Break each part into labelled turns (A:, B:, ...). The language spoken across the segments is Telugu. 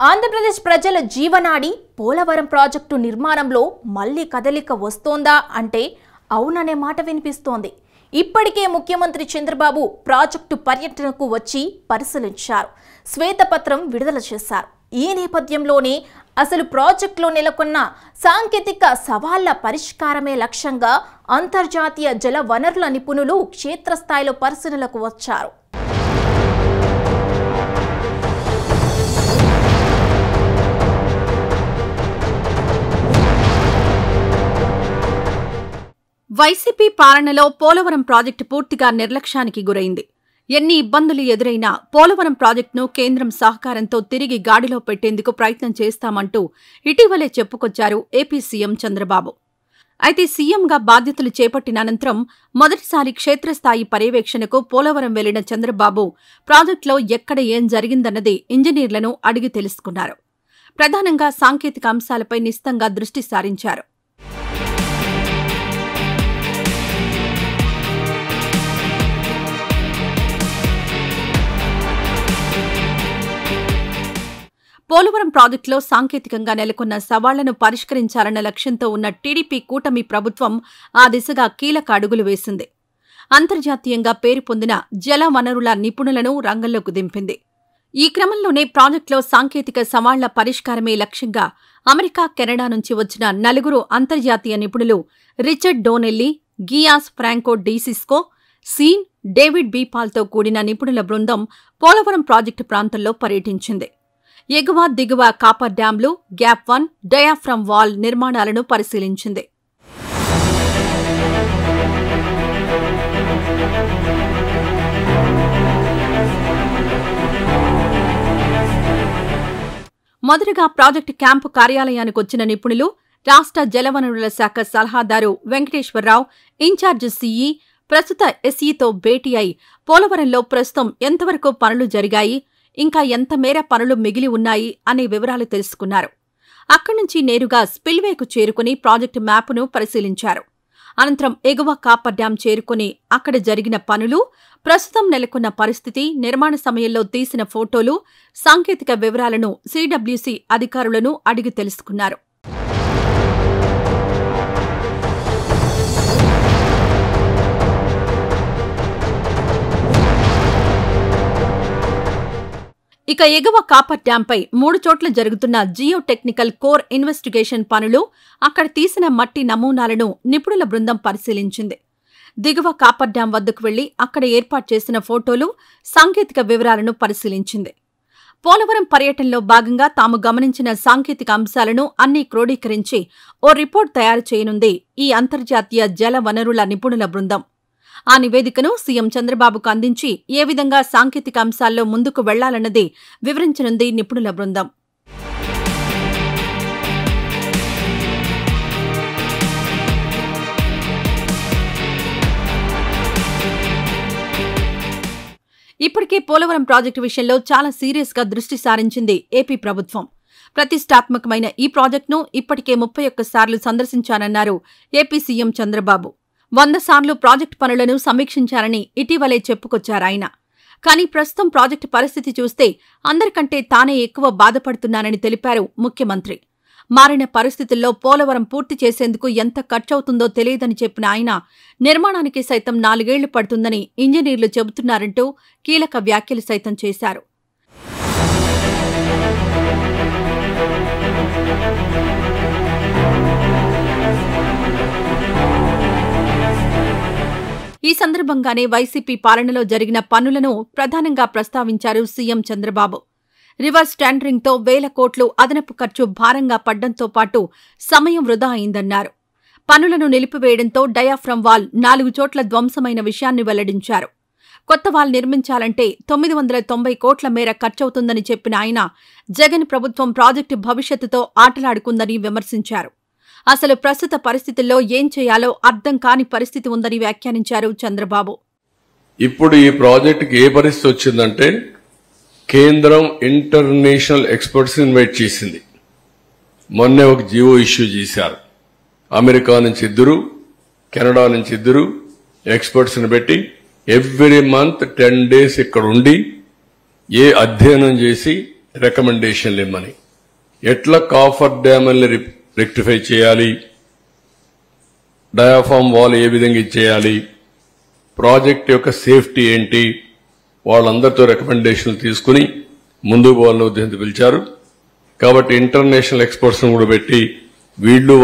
A: ఆంధ్రప్రదేశ్ ప్రజల జీవనాడి పోలవరం ప్రాజెక్టు నిర్మాణంలో మళ్లీ కదలిక వస్తోందా అంటే అవుననే మాట వినిపిస్తోంది. ఇప్పటికే ముఖ్యమంత్రి చంద్రబాబు ప్రాజెక్టు పర్యటనకు వచ్చి పరిశీలించారు, శ్వేతపత్రం విడుదల చేశారు. ఈ నేపథ్యంలోనే అసలు ప్రాజెక్టులో నెలకొన్న సాంకేతిక సవాళ్ల పరిష్కారమే లక్ష్యంగా అంతర్జాతీయ జల వనరుల నిపుణులు క్షేత్రస్థాయిలో పరిశీలనకు వచ్చారు.
B: వైసీపీ పాలనలో పోలవరం ప్రాజెక్టు పూర్తిగా నిర్లక్ష్యానికి గురైంది. ఎన్ని ఇబ్బందులు ఎదురైనా పోలవరం ప్రాజెక్టును కేంద్రం సహకారంతో తిరిగి గాడిలో పెట్టేందుకు ప్రయత్నం చేస్తామంటూ ఇటీవలే చెప్పుకొచ్చారు ఏపీ సీఎం చంద్రబాబు. అయితే సీఎంగా బాధ్యతలు చేపట్టిన అనంతరం మొదటిసారి క్షేత్రస్థాయి పర్యవేక్షణకు పోలవరం వెళ్లిన చంద్రబాబు ప్రాజెక్టులో ఎక్కడ ఏం జరిగిందన్నది ఇంజనీర్లను అడిగి తెలుసుకున్నారు. ప్రధానంగా సాంకేతిక అంశాలపై నిశితంగా దృష్టి సారించారు. పోలవరం ప్రాజెక్టులో సాంకేతికంగా నెలకొన్న సవాళ్లను పరిష్కరించాలన్న లక్ష్యంతో ఉన్న టీడీపీ కూటమి ప్రభుత్వం ఆ దిశగా కీలక అడుగులు వేసింది. అంతర్జాతీయంగా పేరు పొందిన జల వనరుల నిపుణులను రంగంలోకి దింపింది. ఈ క్రమంలోనే ప్రాజెక్టులో సాంకేతిక సవాళ్ల పరిష్కారమే లక్ష్యంగా అమెరికా, కెనడా నుంచి వచ్చిన 4 అంతర్జాతీయ నిపుణులు రిచర్డ్ డోనెల్లీ, గియాస్ ఫ్రాంకో డీసిస్కో, సీన్, డేవిడ్ బీపాల్తో కూడిన నిపుణుల బృందం పోలవరం ప్రాజెక్టు ప్రాంతంలో పర్యటించింది. ఎగువ, దిగువ కాపర్ డ్యాంలు, గ్యాప్ 1, డయాఫ్రమ్ వాల్ నిర్మాణాలను పరిశీలించింది. మొదటగా ప్రాజెక్టు క్యాంపు కార్యాలయానికి వచ్చిన నిపుణులు రాష్ట్ర జలవనరుల శాఖ సలహాదారు వెంకటేశ్వరరావు, ఇన్ఛార్జ్ సీఈ, ప్రస్తుత ఎస్ఈతో భేటీ అయి పోలవరంలో ప్రస్తుతం ఎంతవరకు పనులు జరిగాయి, ఇంకా ఎంత మేర పనులు మిగిలి ఉన్నాయి అనే వివరాలు తెలుసుకున్నారు. అక్కడి నుంచి నేరుగా స్పిల్వేకు చేరుకుని ప్రాజెక్టు మ్యాప్ను పరిశీలించారు. అనంతరం ఎగువ కాపర్ డ్యాం చేరుకుని అక్కడ జరిగిన పనులు, ప్రస్తుతం నెలకొన్న పరిస్థితి, నిర్మాణ సమయంలో తీసిన ఫోటోలు, సాంకేతిక వివరాలను సిడబ్ల్యూసీ అధికారులను అడిగి తెలుసుకున్నారు. ఇక ఎగువ కాపర్ డ్యాంపై 3 చోట్ల జరుగుతున్న జియో టెక్నికల్ కోర్ ఇన్వెస్టిగేషన్ పనులు, అక్కడ తీసిన మట్టి నమూనాలను నిపుణుల బృందం పరిశీలించింది. దిగువ కాపర్ డ్యాం వద్దకు వెళ్లి అక్కడ ఏర్పాటు చేసిన ఫోటోలు, సాంకేతిక వివరాలను పరిశీలించింది. పోలవరం పర్యటనలో భాగంగా తాము గమనించిన సాంకేతిక అంశాలను అన్నీ క్రోడీకరించి ఓ రిపోర్ట్ తయారు చేయనుంది ఈ అంతర్జాతీయ జల వనరుల నిపుణుల బృందం. ఆ నివేదికను సీఎం చంద్రబాబుకు అందించి ఏ విధంగా సాంకేతిక అంశాల్లో ముందుకు వెళ్లాలన్నది వివరించనుంది నిపుణుల బృందం. ఇప్పటికే పోలవరం ప్రాజెక్టు విషయంలో చాలా సీరియస్గా దృష్టి సారించింది ఏపీ ప్రభుత్వం. ప్రతిష్టాత్మకమైన ఈ ప్రాజెక్టును ఇప్పటికే 31 సార్లు సందర్శించానన్నారు ఏపీ సీఎం చంద్రబాబు. 100 సార్లు ప్రాజెక్టు పనులను సమీక్షించారని ఇటీవలే చెప్పుకొచ్చారాయన. కానీ ప్రస్తుతం ప్రాజెక్టు పరిస్థితి చూస్తే అందరికంటే తానే ఎక్కువ బాధపడుతున్నానని తెలిపారు ముఖ్యమంత్రి. మారిన పరిస్థితుల్లో పోలవరం పూర్తి చేసేందుకు ఎంత ఖర్చవుతుందో తెలియదని చెప్పిన ఆయన, నిర్మాణానికి సైతం 4 ఏళ్లు పడుతుందని ఇంజనీర్లు చెబుతున్నారంటూ కీలక వ్యాఖ్యలు సైతం చేశారు. ఈ సందర్భంగానే వైసీపీ పాలనలో జరిగిన పనులను ప్రధానంగా ప్రస్తావించారు సీఎం చంద్రబాబు. రివర్స్ టెండరింగ్తో వేల కోట్లు అదనపు ఖర్చు భారంగా పడ్డంతో పాటు సమయం వృధా అయిందన్నారు. పనులను నిలిపివేయడంతో డయాఫ్రమ్ వాల్ 4 చోట్ల ధ్వంసమైన విషయాన్ని వెల్లడించారు. కొత్త వాల్ నిర్మించాలంటే 990 కోట్ల మేర ఖర్చవుతుందని చెప్పిన ఆయన, జగన్ ప్రభుత్వం ప్రాజెక్టు భవిష్యత్తుతో ఆటలాడుకుందని విమర్శించారు. అసలు ప్రస్తుత పరిస్థితుల్లో ఏం చేయాలో అర్థం కాని పరిస్థితి ఉందని వ్యాఖ్యానించారు చంద్రబాబు.
C: ఇప్పుడు ఈ ప్రాజెక్టుకి ఏ పరిస్థితి వచ్చిందంటే, కేంద్రం ఇంటర్నేషనల్ ఎక్స్పర్ట్స్ ఇన్వైట్ చేసింది. మొన్నే ఒక జియో ఇష్యూ చేశారు. అమెరికా నుంచి 2, కెనడా నుంచి 2 ఎక్స్పర్ట్స్ ని పెట్టి ఎవ్రీ మంత్ 10 days ఇక్కడ ఉండి ఏ అధ్యయనం చేసి రికమెండేషన్లు ఇమ్మని. ఎట్లా కాఫర్ డ్యామ్ని రెక్టిఫై చేయాలి, డయాఫామ్ వాల్ ఏ విధంగా ఇచ్చేయాలి, ప్రాజెక్ట్ యొక్క సేఫ్టీ ఏంటి, వాళ్ళందరితో రికమెండేషన్లు తీసుకుని ముందుకు పోవాలని ఉద్దేశంతో పిలిచారు. కాబట్టి ఇంటర్నేషనల్ ఎక్స్పర్ట్స్ కూడా పెట్టి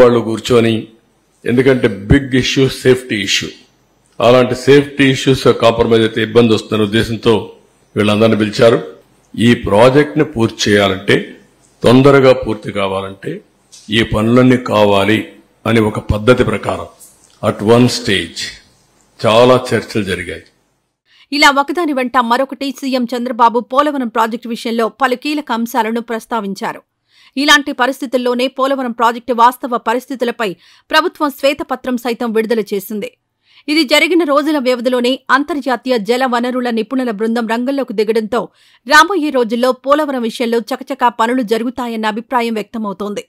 C: వాళ్ళు కూర్చొని, ఎందుకంటే బిగ్ ఇష్యూ సేఫ్టీ ఇష్యూ, అలాంటి సేఫ్టీ ఇష్యూస్ కాంప్రమైజ్ అయితే ఇబ్బంది వస్తున్న ఉద్దేశంతో వీళ్ళందరినీ పిలిచారు. ఈ ప్రాజెక్ట్ ని పూర్తి చేయాలంటే, తొందరగా పూర్తి కావాలంటే ఈ పనులన్నీ కావాలి అని ఒక పద్ధతి ప్రకారం అట్ వన్ స్టేజ్ చాలా చర్చలు జరిగాయి.
B: ఇలా ఒకదాని వెంట మరొకటి సీఎం చంద్రబాబు పోలవరం ప్రాజెక్టు విషయంలో పలు కీలక అంశాలను ప్రస్తావించారు. ఇలాంటి పరిస్థితుల్లోనే పోలవరం ప్రాజెక్టు వాస్తవ పరిస్థితులపై ప్రభుత్వం శ్వేతపత్రం సైతం విడుదల చేసింది. ఇది జరిగిన రోజుల వ్యవధిలోనే అంతర్జాతీయ జల వనరుల నిపుణుల బృందం రంగంలోకి దిగడంతో రాబోయే రోజుల్లో పోలవరం విషయంలో చకచకా పనులు జరుగుతాయన్న అభిప్రాయం వ్యక్తమవుతోంది.